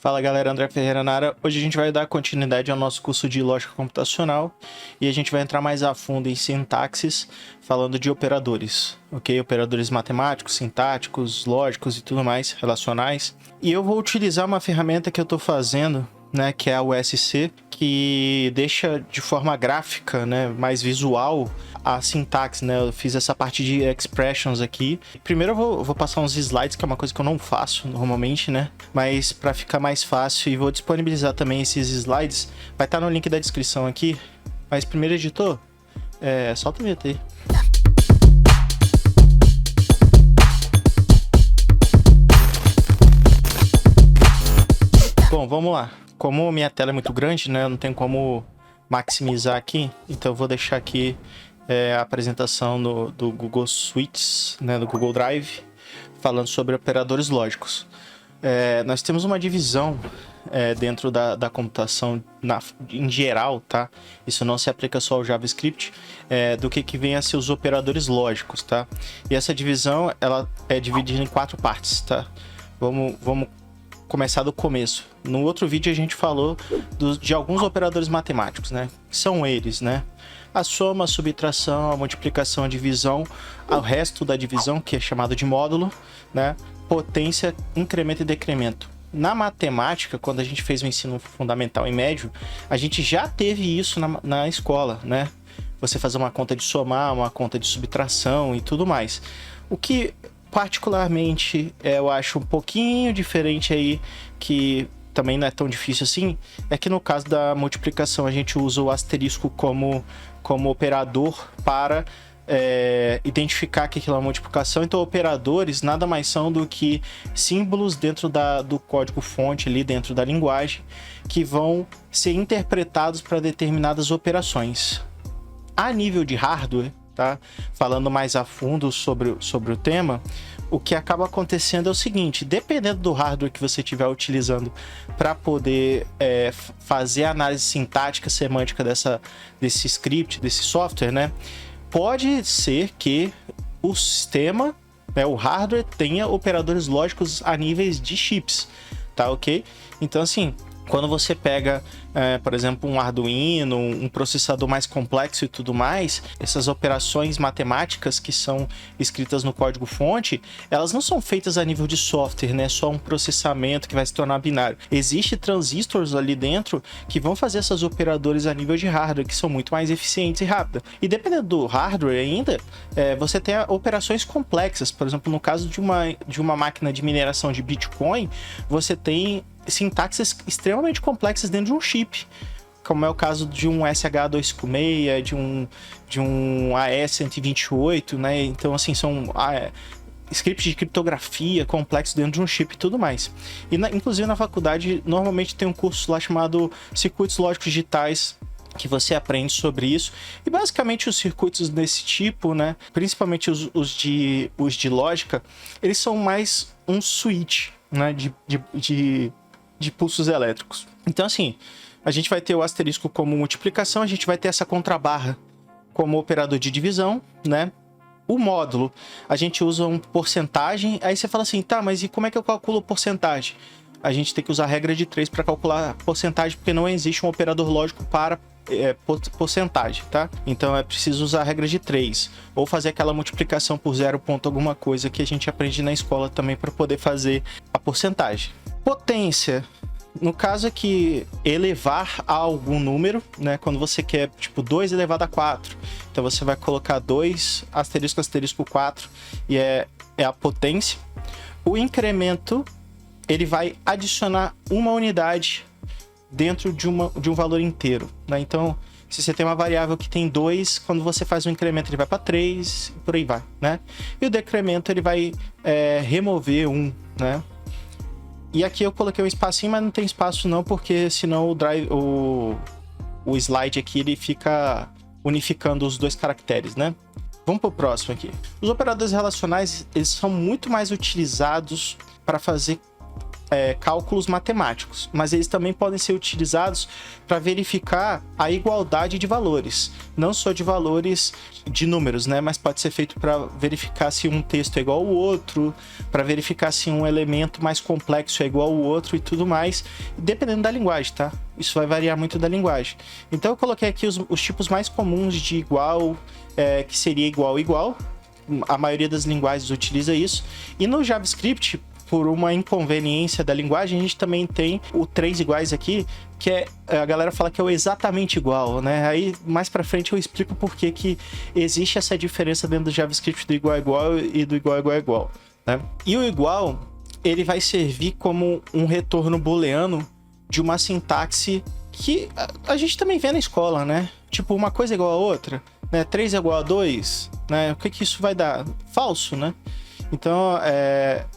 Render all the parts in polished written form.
Fala galera, André Ferreira na área. Hoje a gente vai dar continuidade ao nosso curso de lógica computacional e a gente vai entrar mais a fundo em sintaxes, falando de operadores, ok? Operadores matemáticos, sintáticos, lógicos e tudo mais, relacionais. E eu vou utilizar uma ferramenta que eu estou fazendo, né, que é a USC, que deixa de forma gráfica, né, mais visual a sintaxe, né? Eu fiz essa parte de expressions aqui. Primeiro eu vou passar uns slides, que é uma coisa que eu não faço normalmente, né? Mas para ficar mais fácil, e vou disponibilizar também esses slides, vai estar no link da descrição aqui. Mas primeiro, editor, solta o VT. Bom, vamos lá. Como minha tela é muito grande, né? Eu não tenho como maximizar aqui, então eu vou deixar aqui a apresentação do Google Suites, né, do Google Drive, falando sobre operadores lógicos. Nós temos uma divisão dentro da computação em geral, tá? Isso não se aplica só ao JavaScript, do que vem a ser os operadores lógicos, tá? E essa divisão, ela é dividida em 4 partes, tá? Vamos começar do começo. No outro vídeo a gente falou de alguns operadores matemáticos, né? Que são eles, né? A soma, a subtração, a multiplicação, a divisão, o resto da divisão, que é chamado de módulo, né? Potência, incremento e decremento. Na matemática, quando a gente fez o ensino fundamental e médio, a gente já teve isso na escola, né? Você fazer uma conta de somar, uma conta de subtração e tudo mais. O que particularmente eu acho um pouquinho diferente aí, que também não é tão difícil assim, é que no caso da multiplicação a gente usa o asterisco como operador para identificar que aquilo é uma multiplicação. Então operadores nada mais são do que símbolos dentro do código fonte ali dentro da linguagem, que vão ser interpretados para determinadas operações. A nível de hardware, tá? Falando mais a fundo sobre o tema, o que acaba acontecendo é o seguinte: dependendo do hardware que você estiver utilizando para poder fazer a análise sintática, semântica desse script, desse software, né? Pode ser que o sistema, né, o hardware, tenha operadores lógicos a níveis de chips, tá ok? Então, assim, quando você pega, por exemplo, um Arduino, um processador mais complexo e tudo mais, essas operações matemáticas que são escritas no código-fonte, elas não são feitas a nível de software, né? Só um processamento que vai se tornar binário. Existem transistores ali dentro que vão fazer esses operadores a nível de hardware, que são muito mais eficientes e rápidos. E dependendo do hardware ainda, você tem operações complexas. Por exemplo, no caso de uma máquina de mineração de Bitcoin, você tem sintaxes extremamente complexas dentro de um chip, como é o caso de um SH256, de um AES-128, né? Então, assim, são scripts de criptografia complexos dentro de um chip e tudo mais. E, inclusive, na faculdade, normalmente tem um curso lá chamado Circuitos Lógicos Digitais, que você aprende sobre isso. E, basicamente, os circuitos desse tipo, né? Principalmente os de lógica, eles são mais um switch, né? De pulsos elétricos. Então, assim, a gente vai ter o asterisco como multiplicação, a gente vai ter essa contrabarra como operador de divisão, né? O módulo, a gente usa um porcentagem. Aí você fala assim, tá, mas e como é que eu calculo porcentagem? A gente tem que usar a regra de 3 para calcular porcentagem, porque não existe um operador lógico para porcentagem, tá? Então é preciso usar a regra de 3, ou fazer aquela multiplicação por 0 ponto alguma coisa que a gente aprende na escola também para poder fazer a porcentagem. Potência, no caso aqui, elevar a algum número, né? Quando você quer, tipo, 2 elevado a 4. Então você vai colocar 2, asterisco, asterisco 4, e é a potência. O incremento, ele vai adicionar uma unidade dentro de um valor inteiro, né? Então, se você tem uma variável que tem 2, quando você faz um incremento, ele vai para 3, e por aí vai, né? E o decremento, ele vai remover 1, né? E aqui eu coloquei um espacinho, mas não tem espaço não, porque senão o slide aqui ele fica unificando os dois caracteres, né? Vamos para o próximo aqui. Os operadores relacionais, eles são muito mais utilizados para fazer cálculos matemáticos, mas eles também podem ser utilizados para verificar a igualdade de valores, não só de valores de números, né? Mas pode ser feito para verificar se um texto é igual ao outro, para verificar se um elemento mais complexo é igual ao outro e tudo mais, dependendo da linguagem, tá? Isso vai variar muito da linguagem. Então eu coloquei aqui os tipos mais comuns de igual, que seria igual. A maioria das linguagens utiliza isso. E no JavaScript, por uma inconveniência da linguagem, a gente também tem o 3 iguais aqui, que a galera fala que é o exatamente igual, né? Aí mais pra frente eu explico por que existe essa diferença dentro do JavaScript do igual e do igual, né? E o igual, ele vai servir como um retorno booleano de uma sintaxe que a gente também vê na escola, né? Tipo, uma coisa é igual a outra, né? 3 é igual a 2, né? O que isso vai dar? Falso, né? Então,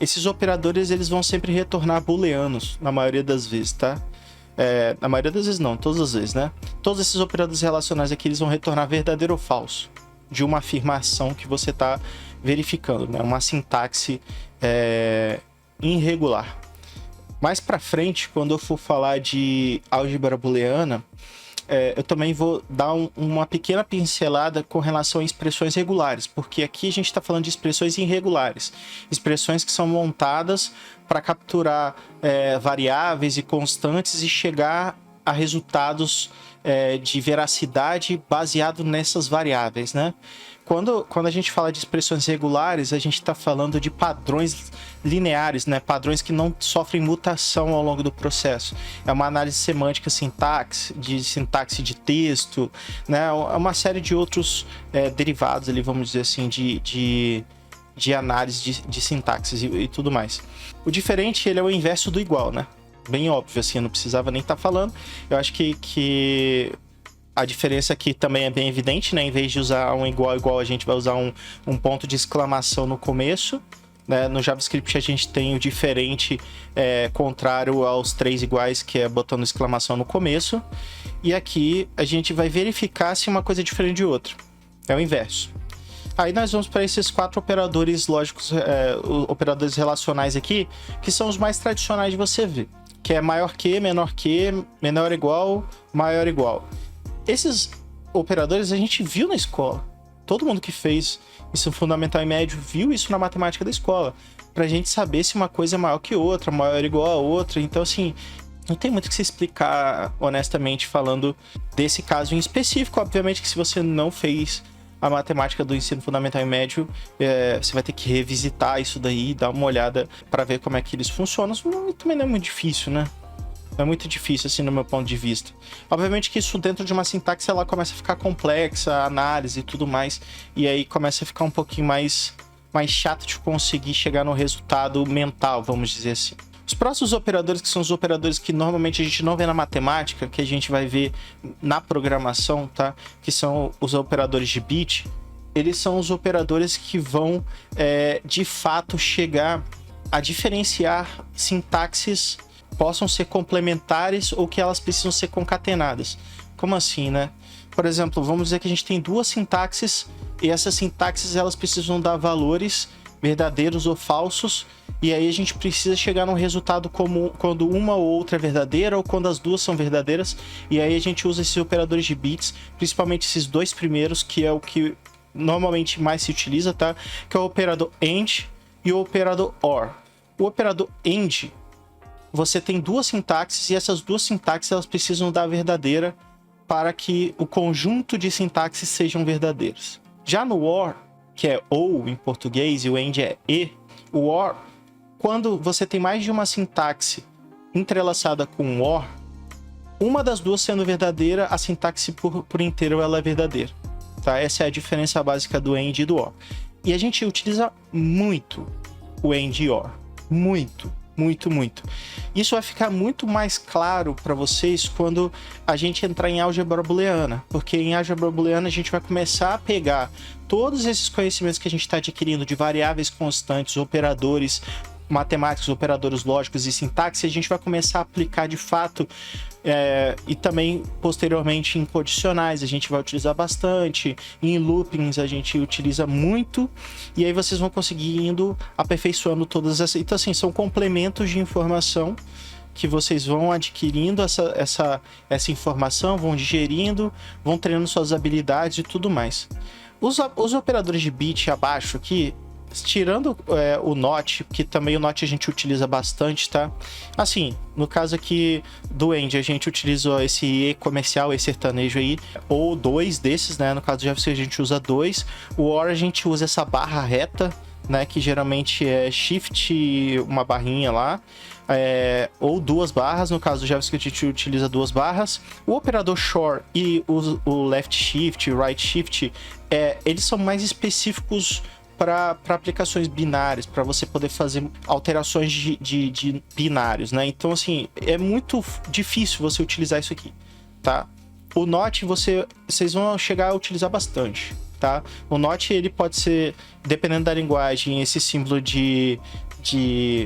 esses operadores, eles vão sempre retornar booleanos, na maioria das vezes, tá? Na maioria das vezes não, todas as vezes, né? Todos esses operadores relacionais aqui, eles vão retornar verdadeiro ou falso de uma afirmação que você está verificando, né? Uma sintaxe irregular. Mais para frente, quando eu for falar de álgebra booleana, eu também vou dar uma pequena pincelada com relação a expressões regulares, porque aqui a gente está falando de expressões irregulares, expressões que são montadas para capturar variáveis e constantes e chegar a resultados de veracidade baseado nessas variáveis, né? Quando a gente fala de expressões regulares, a gente está falando de padrões lineares, né? Padrões que não sofrem mutação ao longo do processo. É uma análise semântica, sintaxe de texto, né? É uma série de outros derivados ali, vamos dizer assim, de análise de sintaxes e tudo mais. O diferente, ele é o inverso do igual, né? Bem óbvio, assim, eu não precisava nem estar falando. Eu acho que a diferença aqui também é bem evidente, né? Em vez de usar um igual, a gente vai usar um ponto de exclamação no começo, né? No JavaScript a gente tem o diferente contrário aos 3 iguais, que é botando exclamação no começo. E aqui a gente vai verificar se uma coisa é diferente de outra. É o inverso. Aí nós vamos para esses 4 operadores lógicos, operadores relacionais aqui, que são os mais tradicionais de você ver. Que é maior que, menor igual, maior igual. Esses operadores a gente viu na escola. Todo mundo que fez ensino fundamental e médio viu isso na matemática da escola. Pra gente saber se uma coisa é maior que outra, maior ou igual a outra. Então, assim, não tem muito o que se explicar, honestamente, falando desse caso em específico. Obviamente que se você não fez a matemática do ensino fundamental e médio, você vai ter que revisitar isso daí, dar uma olhada para ver como é que eles funcionam. Também não é muito difícil, né? É muito difícil, assim, no meu ponto de vista. Obviamente que isso dentro de uma sintaxe, ela começa a ficar complexa, a análise e tudo mais, e aí começa a ficar um pouquinho mais chato de conseguir chegar no resultado mental, vamos dizer assim. Os próximos operadores, que são os operadores que normalmente a gente não vê na matemática, que a gente vai ver na programação, tá? Que são os operadores de bit. Eles são os operadores que vão, de fato, chegar a diferenciar sintaxes possam ser complementares ou que elas precisam ser concatenadas. Como assim, né? Por exemplo, vamos dizer que a gente tem 2 sintaxes e essas sintaxes elas precisam dar valores verdadeiros ou falsos, e aí a gente precisa chegar num resultado comum quando uma ou outra é verdadeira ou quando as duas são verdadeiras, e aí a gente usa esses operadores de bits, principalmente esses 2 primeiros, que é o que normalmente mais se utiliza, tá? Que é o operador AND e o operador OR. O operador AND, você tem 2 sintaxes e essas 2 sintaxes elas precisam dar verdadeira para que o conjunto de sintaxes sejam verdadeiros. Já no OR, que é OU em português e o AND é E, o OR, quando você tem mais de uma sintaxe entrelaçada com o OR, uma das duas sendo verdadeira, a sintaxe por inteiro ela é verdadeira. Tá? Essa é a diferença básica do AND e do OR. E a gente utiliza muito o AND e OR. Muito. Isso vai ficar muito mais claro para vocês quando a gente entrar em álgebra booleana, porque em álgebra booleana a gente vai começar a pegar todos esses conhecimentos que a gente está adquirindo de variáveis constantes, operadores, matemáticos, operadores lógicos e sintaxe, a gente vai começar a aplicar de fato, e também posteriormente em condicionais a gente vai utilizar bastante, em loopings a gente utiliza muito, e aí vocês vão conseguir indo aperfeiçoando todas essas. Então, assim, são complementos de informação que vocês vão adquirindo essa informação, vão digerindo, vão treinando suas habilidades e tudo mais. Os operadores de bit abaixo aqui, tirando o NOT, que também o NOT a gente utiliza bastante, tá? Assim, no caso aqui do End, a gente utiliza esse E comercial, esse sertanejo aí, ou 2 desses, né? No caso do Jefferson a gente usa 2. O OR a gente usa essa barra reta, né? Que geralmente é Shift, uma barrinha lá. Ou 2 barras, no caso do JavaScript a gente utiliza 2 barras. O operador short e o left shift, right shift, eles são mais específicos para aplicações binárias, para você poder fazer alterações de binários, né? Então, assim, é muito difícil você utilizar isso aqui, tá? O NOT vocês vão chegar a utilizar bastante, tá? O NOT, ele pode ser, dependendo da linguagem, esse símbolo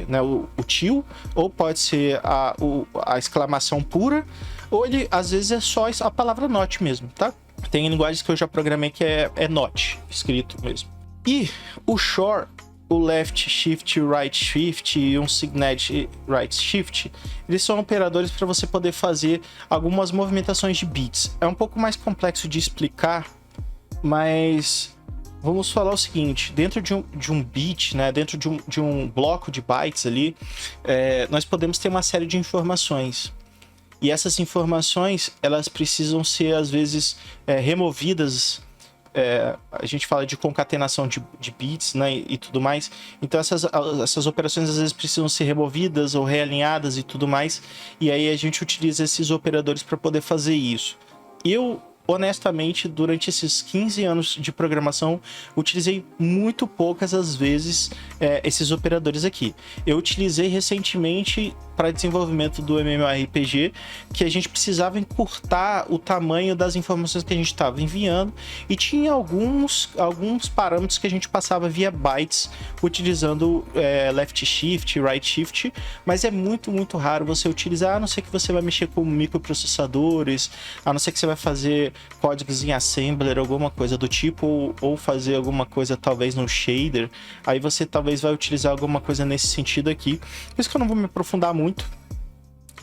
né, o til, ou pode ser a exclamação pura, ou ele às vezes é só a palavra not mesmo, tá? Tem linguagens que eu já programei que é not, escrito mesmo. E o short, o left shift, right shift e um signet right shift, eles são operadores para você poder fazer algumas movimentações de bits. É um pouco mais complexo de explicar, mas vamos falar o seguinte: dentro de um bit, né, dentro de um bloco de bytes ali, nós podemos ter uma série de informações. E essas informações, elas precisam ser, às vezes, removidas. A gente fala de concatenação de bits, né, e tudo mais. Então essas operações às vezes precisam ser removidas ou realinhadas e tudo mais. E aí a gente utiliza esses operadores para poder fazer isso. Eu, honestamente, durante esses 15 anos de programação, utilizei muito poucas as vezes esses operadores aqui. Eu utilizei recentemente para desenvolvimento do MMORPG, que a gente precisava encurtar o tamanho das informações que a gente estava enviando, e tinha alguns parâmetros que a gente passava via bytes, utilizando left shift, right shift, mas é muito, muito raro você utilizar, a não ser que você vai mexer com microprocessadores, a não ser que você vai fazer códigos em assembler, alguma coisa do tipo, ou fazer alguma coisa talvez no shader, aí você talvez vai utilizar alguma coisa nesse sentido aqui. Por isso que eu não vou me aprofundar muito.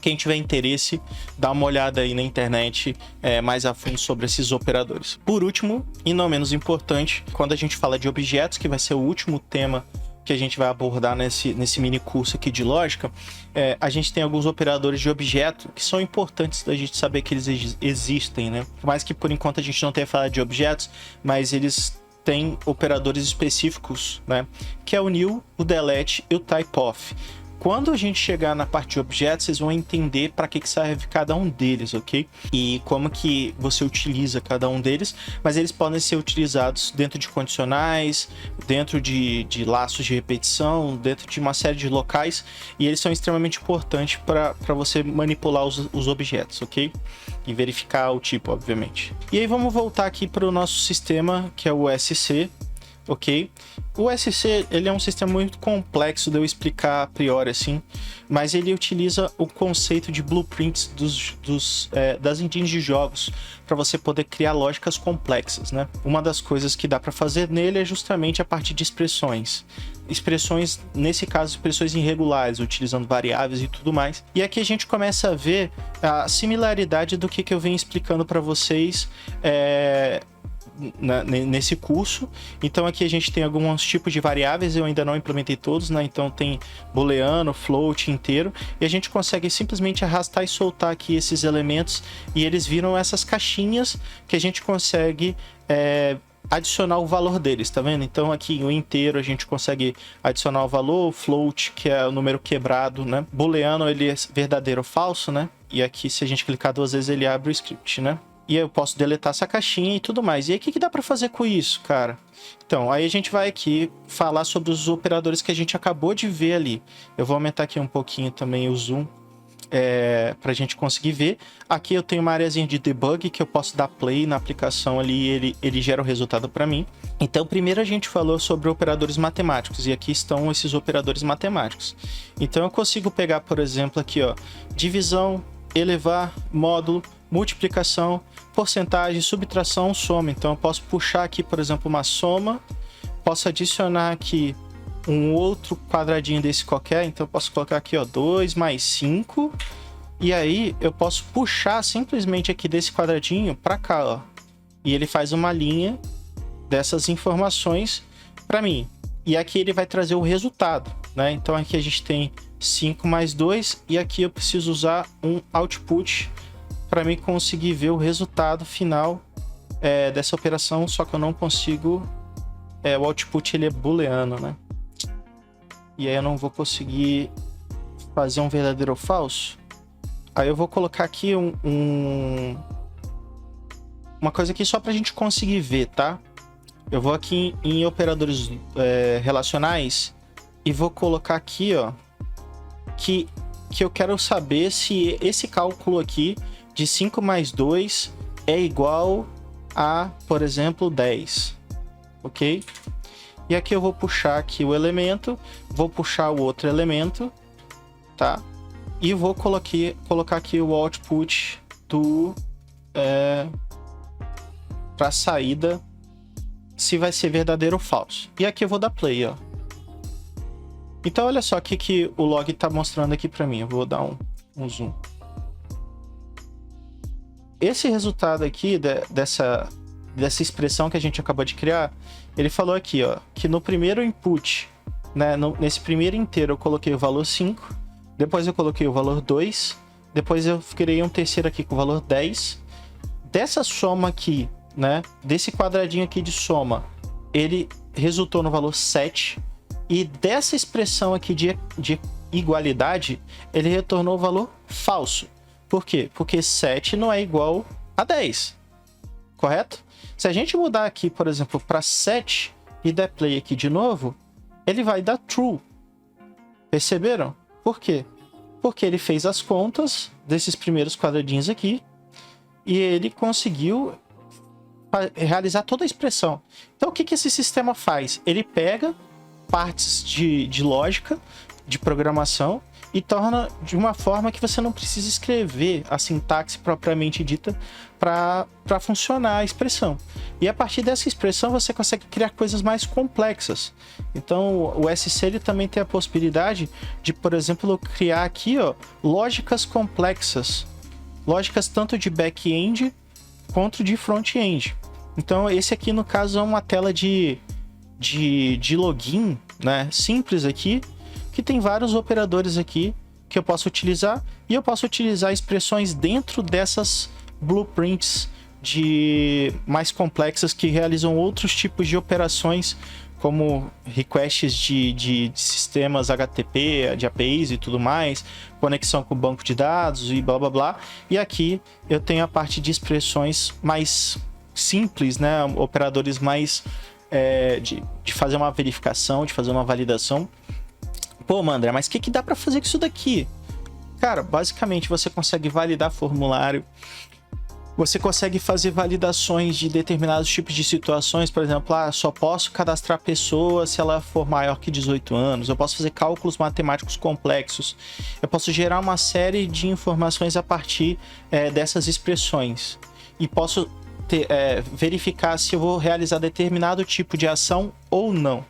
Quem tiver interesse, dá uma olhada aí na internet mais a fundo sobre esses operadores. Por último, e não menos importante, quando a gente fala de objetos, que vai ser o último tema que a gente vai abordar nesse mini curso aqui de lógica, a gente tem alguns operadores de objeto que são importantes da gente saber que eles existem, né? Por mais que por enquanto a gente não tenha falado de objetos, mas eles têm operadores específicos, né? Que é o new, o delete e o typeof. Quando a gente chegar na parte de objetos, vocês vão entender para que serve cada um deles, ok? E como que você utiliza cada um deles, mas eles podem ser utilizados dentro de condicionais, dentro de laços de repetição, dentro de uma série de locais, e eles são extremamente importantes para você manipular os objetos, ok? E verificar o tipo, obviamente. E aí vamos voltar aqui para o nosso sistema, que é o SC. Ok? O SC, ele é um sistema muito complexo de eu explicar a priori assim, mas ele utiliza o conceito de blueprints das engines de jogos para você poder criar lógicas complexas, né? Uma das coisas que dá para fazer nele é justamente a parte de expressões. Expressões, nesse caso, expressões irregulares, utilizando variáveis e tudo mais. E aqui a gente começa a ver a similaridade do que eu venho explicando para vocês nesse curso. Então aqui a gente tem alguns tipos de variáveis, eu ainda não implementei todos, né? Então tem booleano, float, inteiro, e a gente consegue simplesmente arrastar e soltar aqui esses elementos, e eles viram essas caixinhas que a gente consegue adicionar o valor deles, tá vendo? Então aqui o inteiro a gente consegue adicionar o valor, o float, que é o número quebrado, né? Booleano, ele é verdadeiro ou falso, né? E aqui, se a gente clicar 2 vezes, ele abre o script, né? E aí eu posso deletar essa caixinha e tudo mais. E aí o que dá para fazer com isso, cara? Então, aí a gente vai aqui falar sobre os operadores que a gente acabou de ver ali. Eu vou aumentar aqui um pouquinho também o zoom. para a gente conseguir ver. Aqui eu tenho uma areazinha de debug que eu posso dar play na aplicação ali, ele gera o resultado para mim. Então, primeiro a gente falou sobre operadores matemáticos, e aqui estão esses operadores matemáticos. Então, eu consigo pegar, por exemplo, aqui, ó, divisão, elevar, módulo, multiplicação, porcentagem, subtração, soma. Então, eu posso puxar aqui, por exemplo, uma soma, posso adicionar aqui um outro quadradinho desse qualquer, então eu posso colocar aqui, ó, 2 mais 5, e aí eu posso puxar simplesmente aqui desse quadradinho para cá, ó, e ele faz uma linha dessas informações para mim, e aqui ele vai trazer o resultado, né? Então aqui a gente tem 5 mais 2, e aqui eu preciso usar um output para mim conseguir ver o resultado final dessa operação, só que eu não consigo, o output ele é booleano, né? E aí eu não vou conseguir fazer um verdadeiro ou falso. Aí eu vou colocar aqui uma coisa aqui só pra gente conseguir ver, tá? Eu vou aqui em operadores relacionais e vou colocar aqui, ó, que eu quero saber se esse cálculo aqui de 5 mais 2 é igual a, por exemplo, 10, ok? E aqui eu vou puxar aqui o elemento, vou puxar o outro elemento, tá? E vou colocar aqui o output para saída, se vai ser verdadeiro ou falso. E aqui eu vou dar play, ó. Então olha só o que o log está mostrando aqui para mim. Eu vou dar um zoom. Esse resultado aqui dessa expressão que a gente acabou de criar, ele falou aqui, ó, que no primeiro input, né, nesse primeiro inteiro eu coloquei o valor 5, depois eu coloquei o valor 2, depois eu criei um terceiro aqui com o valor 10. Dessa soma aqui, né, desse quadradinho aqui de soma, ele resultou no valor 7, e dessa expressão aqui de igualdade, ele retornou o valor falso. Por quê? Porque 7 não é igual a 10, correto? Se a gente mudar aqui, por exemplo, para 7 e der play aqui de novo, ele vai dar true. Perceberam? Por quê? Porque ele fez as contas desses primeiros quadradinhos aqui e ele conseguiu realizar toda a expressão. Então, o que esse sistema faz? Ele pega partes de lógica, de programação, e torna de uma forma que você não precisa escrever a sintaxe propriamente dita para funcionar a expressão. E a partir dessa expressão você consegue criar coisas mais complexas. Então o SC ele também tem a possibilidade de, por exemplo, criar aqui, ó, lógicas complexas. Lógicas tanto de back-end quanto de front-end. Então esse aqui no caso é uma tela de login, né, simples aqui, que tem vários operadores aqui que eu posso utilizar, e eu posso utilizar expressões dentro dessas blueprints mais complexas que realizam outros tipos de operações, como requests de sistemas HTTP, de APIs e tudo mais, conexão com o banco de dados e blá blá blá. E aqui eu tenho a parte de expressões mais simples, né, operadores mais de fazer uma verificação, de fazer uma validação. Pô, André, mas o que dá para fazer com isso daqui? Cara, basicamente você consegue validar formulário, você consegue fazer validações de determinados tipos de situações, por exemplo, só posso cadastrar pessoa se ela for maior que 18 anos, eu posso fazer cálculos matemáticos complexos, eu posso gerar uma série de informações a partir dessas expressões, e posso verificar se eu vou realizar determinado tipo de ação ou não.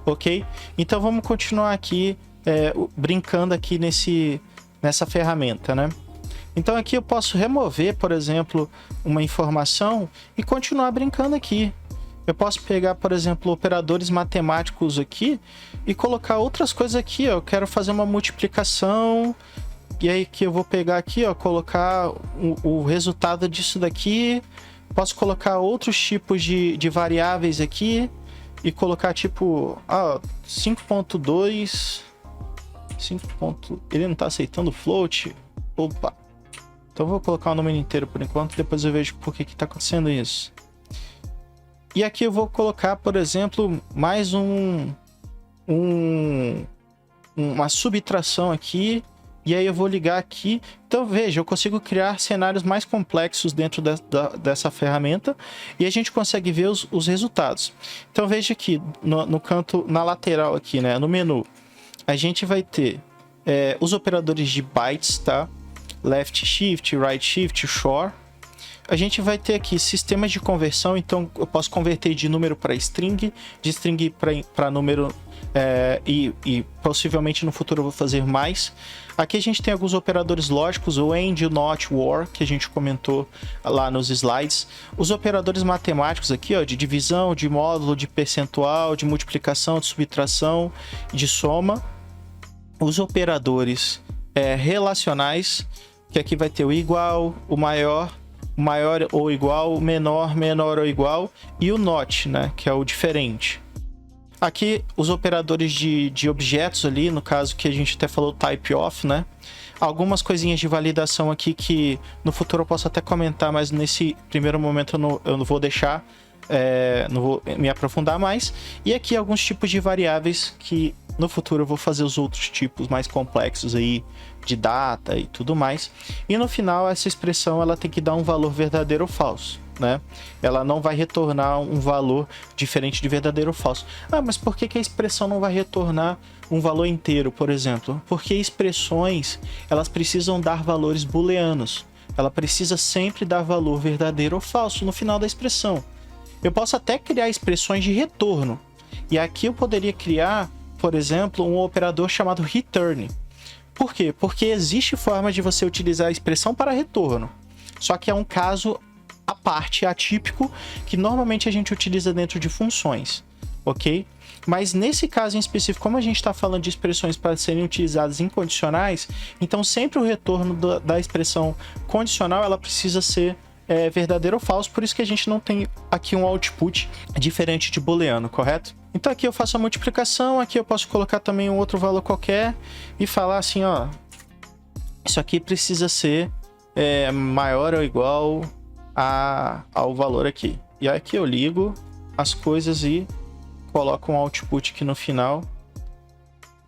Ok? Então vamos continuar aqui brincando aqui nessa ferramenta, né? Então aqui eu posso remover, por exemplo, uma informação e continuar brincando aqui. Eu posso pegar, por exemplo, operadores matemáticos aqui e colocar outras coisas aqui, ó. Eu quero fazer uma multiplicação, e aí que eu vou pegar aqui, ó, colocar o resultado disso daqui. Posso colocar outros tipos de variáveis aqui e colocar tipo 5.2. Ele não tá aceitando float? Opa! Então eu vou colocar o número inteiro por enquanto, depois eu vejo por que tá acontecendo isso. E aqui eu vou colocar, por exemplo, mais uma subtração aqui, E aí eu vou ligar aqui. Então veja, eu consigo criar cenários mais complexos dentro dessa ferramenta. E a gente consegue ver os resultados. Então veja aqui, no canto, na lateral aqui, né? No menu, a gente vai ter os operadores de bytes, tá? Left shift, right shift, shore. A gente vai ter aqui sistemas de conversão, então eu posso converter de número para string, de string para número, e possivelmente no futuro eu vou fazer mais. Aqui a gente tem alguns operadores lógicos, o AND, o NOT, o OR, que a gente comentou lá nos slides. Os operadores matemáticos aqui, ó, de divisão, de módulo, de percentual, de multiplicação, de subtração, de soma. Os operadores relacionais, que aqui vai ter o igual, o maior ou igual, menor ou igual, e o not, né, que é o diferente. Aqui os operadores de objetos ali, no caso que a gente até falou type of, né? Algumas coisinhas de validação aqui que no futuro eu posso até comentar, mas nesse primeiro momento eu não vou deixar, não vou me aprofundar mais. E aqui alguns tipos de variáveis que no futuro eu vou fazer os outros tipos mais complexos aí, de data e tudo mais. E no final essa expressão ela tem que dar um valor verdadeiro ou falso, né? Ela não vai retornar um valor diferente de verdadeiro ou falso. Ah, mas por que a expressão não vai retornar um valor inteiro, por exemplo? Porque expressões, elas precisam dar valores booleanos. Ela precisa sempre dar valor verdadeiro ou falso no final da expressão. Eu posso até criar expressões de retorno. E aqui eu poderia criar, por exemplo, um operador chamado return. Por quê? Porque existe forma de você utilizar a expressão para retorno. Só que é um caso à parte, atípico, que normalmente a gente utiliza dentro de funções, ok? Mas nesse caso em específico, como a gente está falando de expressões para serem utilizadas em condicionais, então sempre o retorno da expressão condicional ela precisa ser verdadeiro ou falso, por isso que a gente não tem aqui um output diferente de booleano, correto? Então aqui eu faço a multiplicação, aqui eu posso colocar também um outro valor qualquer e falar assim, ó, isso aqui precisa ser maior ou igual ao valor aqui. E aqui eu ligo as coisas e coloco um output aqui no final.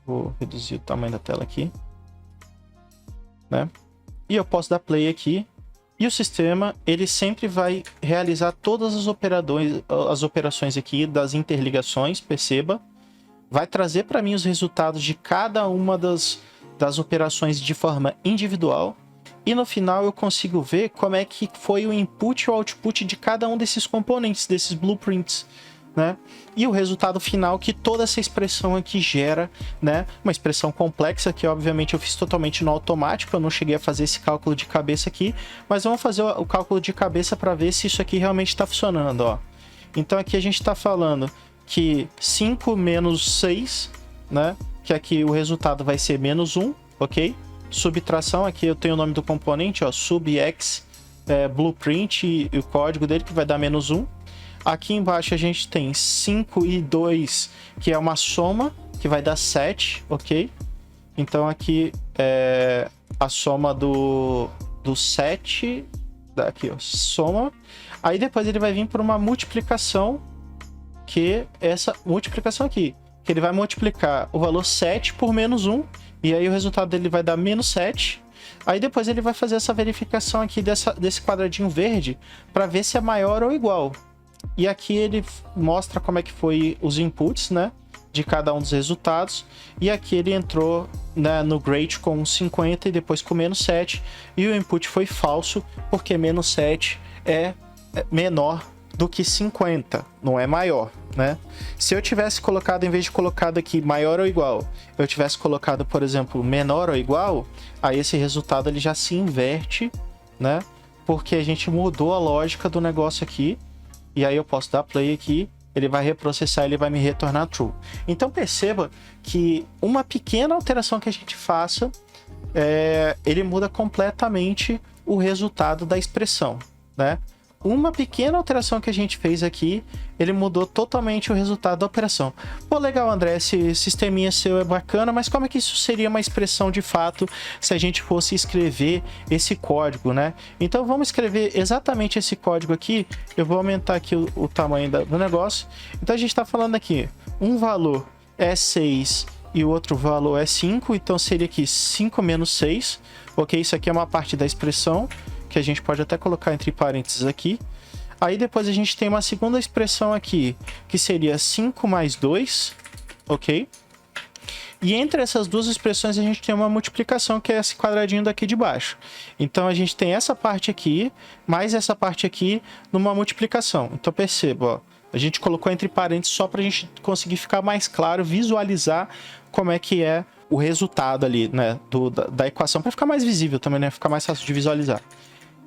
Vou reduzir o tamanho da tela aqui, né? E eu posso dar play aqui. E o sistema, ele sempre vai realizar todas as operações aqui das interligações, perceba. Vai trazer para mim os resultados de cada uma das operações de forma individual. E no final eu consigo ver como é que foi o input e o output de cada um desses componentes, desses blueprints, né? E o resultado final que toda essa expressão aqui gera, né? Uma expressão complexa que obviamente eu fiz totalmente no automático, eu não cheguei a fazer esse cálculo de cabeça aqui, mas vamos fazer o cálculo de cabeça para ver se isso aqui realmente está funcionando, ó. Então aqui a gente está falando que 5 menos 6, né? Que aqui o resultado vai ser menos 1, ok? Subtração, aqui eu tenho o nome do componente, ó, subx, blueprint e o código dele que vai dar menos 1. Aqui embaixo a gente tem 5 e 2, que é uma soma, que vai dar 7, ok? Então aqui é a soma do 7, daqui ó, soma. Aí depois ele vai vir por uma multiplicação, que é essa multiplicação aqui, que ele vai multiplicar o valor 7 por menos 1, e aí o resultado dele vai dar menos 7. Aí depois ele vai fazer essa verificação aqui desse quadradinho verde, para ver se é maior ou igual. E aqui ele mostra como é que foi os inputs, né, de cada um dos resultados. E aqui ele entrou, né, no grade com 50 e depois com menos 7. E o input foi falso, porque menos 7 é menor do que 50, não é maior, né? Se eu tivesse colocado, em vez de colocado aqui maior ou igual, eu tivesse colocado, por exemplo, menor ou igual, aí esse resultado ele já se inverte, né? Porque a gente mudou a lógica do negócio aqui. E aí eu posso dar play aqui, ele vai reprocessar, ele vai me retornar true. Então perceba que uma pequena alteração que a gente faça, ele muda completamente o resultado da expressão, né? Uma pequena alteração que a gente fez aqui, ele mudou totalmente o resultado da operação. Pô, legal, André, esse sisteminha seu é bacana, mas como é que isso seria uma expressão de fato se a gente fosse escrever esse código, né? Então vamos escrever exatamente esse código aqui. Eu vou aumentar aqui o tamanho do negócio. Então a gente está falando aqui, um valor é 6 e o outro valor é 5, então seria aqui 5 menos 6, ok? Isso aqui é uma parte da expressão, que a gente pode até colocar entre parênteses aqui. Aí depois a gente tem uma segunda expressão aqui, que seria 5 mais 2, ok? E entre essas duas expressões a gente tem uma multiplicação, que é esse quadradinho daqui de baixo. Então a gente tem essa parte aqui, mais essa parte aqui, numa multiplicação. Então perceba, ó, a gente colocou entre parênteses só para a gente conseguir ficar mais claro, visualizar como é que é o resultado ali, né, da equação, para ficar mais visível também, né, ficar mais fácil de visualizar.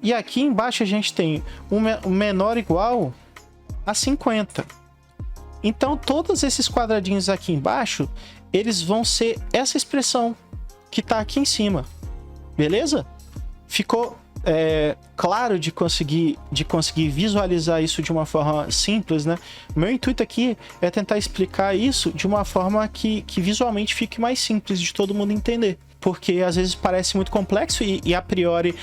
E aqui embaixo a gente tem um menor ou igual a 50. Então todos esses quadradinhos aqui embaixo, eles vão ser essa expressão que está aqui em cima, beleza? Ficou claro de conseguir visualizar isso de uma forma simples, né? Meu intuito aqui é tentar explicar isso de uma forma que visualmente fique mais simples de todo mundo entender. Porque às vezes parece muito complexo e a priori,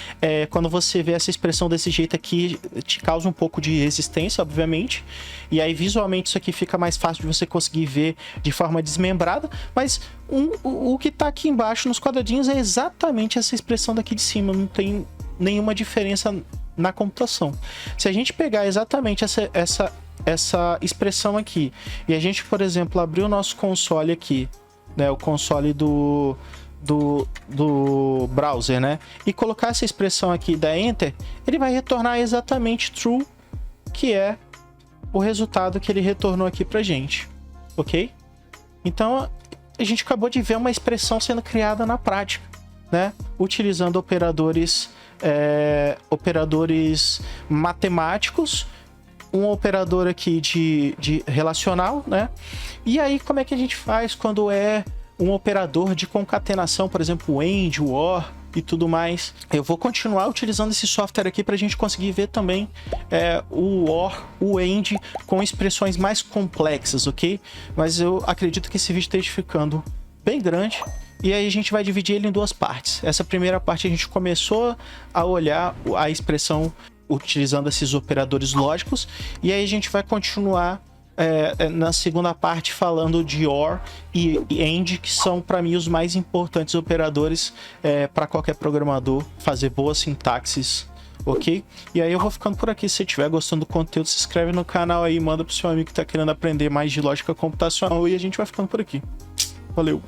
quando você vê essa expressão desse jeito aqui, te causa um pouco de resistência, obviamente. E aí visualmente isso aqui fica mais fácil de você conseguir ver de forma desmembrada. Mas o que está aqui embaixo nos quadradinhos é exatamente essa expressão daqui de cima. Não tem nenhuma diferença na computação. Se a gente pegar exatamente essa expressão aqui e a gente, por exemplo, abrir o nosso console aqui, né, o console do browser, né? E colocar essa expressão aqui e dar Enter, ele vai retornar exatamente true, que é o resultado que ele retornou aqui pra gente, ok? Então, a gente acabou de ver uma expressão sendo criada na prática, né? Utilizando operadores matemáticos, um operador aqui de relacional, né? E aí, como é que a gente faz quando é um operador de concatenação, por exemplo, o AND, o OR e tudo mais? Eu vou continuar utilizando esse software aqui para a gente conseguir ver também o OR, o AND com expressões mais complexas, ok? Mas eu acredito que esse vídeo esteja ficando bem grande e aí a gente vai dividir ele em duas partes. Essa primeira parte a gente começou a olhar a expressão utilizando esses operadores lógicos e aí a gente vai continuar na segunda parte falando de OR e AND, que são para mim os mais importantes operadores para qualquer programador fazer boas sintaxes, ok? E aí eu vou ficando por aqui. Se você estiver gostando do conteúdo, se inscreve no canal aí, manda pro seu amigo que está querendo aprender mais de lógica computacional e a gente vai ficando por aqui. Valeu!